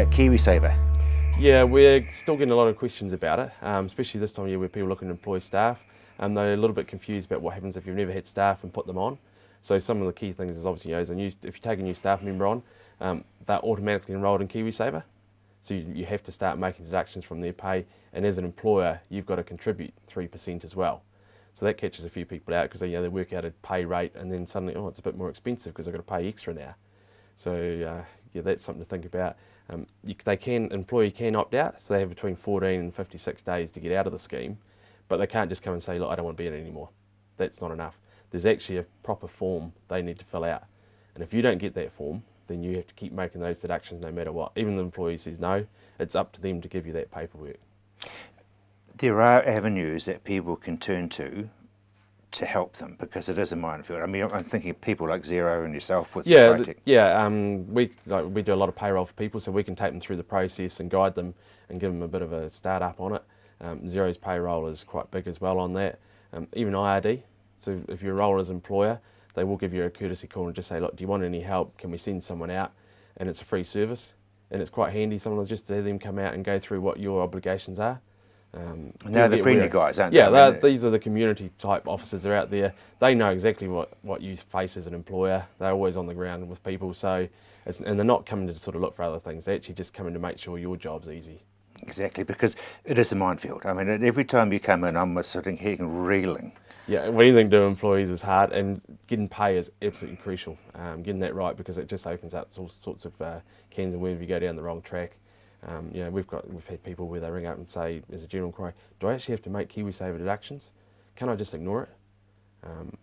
about Kiwisaver? Yeah, we're still getting a lot of questions about it, especially this time of year where people are looking to employ staff. They're a little bit confused about what happens if you've never had staff and put them on. So some of the key things is obviously, if you take a new staff member on, they're automatically enrolled in Kiwisaver. So you have to start making deductions from their pay, and as an employer, you've got to contribute 3% as well. So that catches a few people out because they work out a pay rate, and then suddenly, it's a bit more expensive because I've got to pay extra now. So that's something to think about. Employee can opt out, so they have between 14 and 56 days to get out of the scheme, but they can't just come and say, look, I don't want to be in it anymore. That's not enough. There's actually a proper form they need to fill out, and if you don't get that form, then you have to keep making those deductions no matter what. Even the employee says no, it's up to them to give you that paperwork. There are avenues that people can turn to help them, because it is a minefield. I mean, I'm thinking of people like Xero and yourself with the we do a lot of payroll for people, so we can take them through the process and guide them and give them a bit of a start up on it. Xero's payroll is quite big as well on that. Even IRD, so if you enroll as an employer, they will give you a courtesy call and just say, look, do you want any help? Can we send someone out? And it's a free service, and it's quite handy sometimes just to have them come out and go through what your obligations are. And they're the friendly guys, aren't they? Yeah, these are the community type officers that are out there. They know exactly what you face as an employer. They're always on the ground with people, and they're not coming to sort of look for other things. They're actually just coming to make sure your job's easy. Exactly, because it is a minefield. I mean, every time you come in, I'm sitting here and reeling. Yeah, anything to do employees is hard, and getting pay is absolutely crucial. Getting that right, because it just opens up all sorts of cans of worms if you go down the wrong track. We've had people where they ring up and say, as a general inquiry, do I actually have to make Kiwisaver deductions? Can I just ignore it?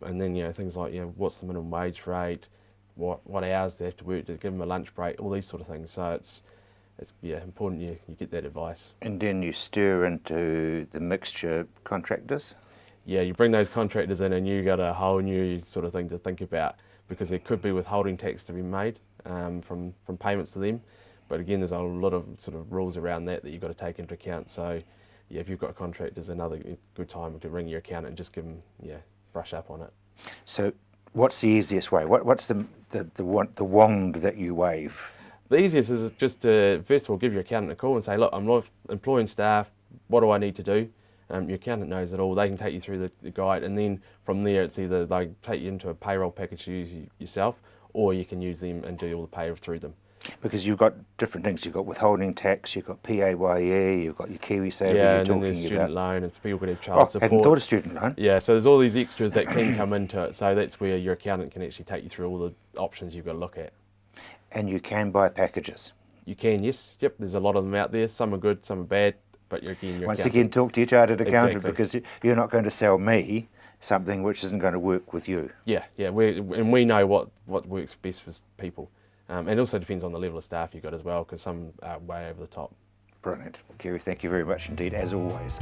And then things like what's the minimum wage rate, what hours they have to work to give them a lunch break, all these sort of things. So it's important you get that advice. And then you stir into the mixture contractors. Yeah, you bring those contractors in, and you got a whole new sort of thing to think about, because there could be withholding tax to be made from payments to them. But again, there's a lot of sort of rules around that you've got to take into account. So if you've got contractors, another good time to ring your accountant and just give them, brush up on it. So what's the easiest way? What's the wand that you wave? The easiest is just to, first of all, give your accountant a call and say, look, I'm employing staff, what do I need to do? Your accountant knows it all. They can take you through the guide, and then from there it's either they take you into a payroll package to use yourself, or you can use them and do all the pay through them. Because you've got different things. You've got withholding tax, you've got PAYE, you've got your Kiwisaver. Yeah, and then there's student loan, and people can have child support. I hadn't thought of student loan. Yeah, so there's all these extras that can come into it. So that's where your accountant can actually take you through all the options you've got to look at. And you can buy packages. You can, yes. Yep, there's a lot of them out there. Some are good, some are bad. But once again, talk to your chartered accountant, because you're not going to sell me something which isn't going to work with you. Yeah, we know what works best for people. And it also depends on the level of staff you've got as well, because some are way over the top. Brilliant. Kerry, thank you very much indeed, as always.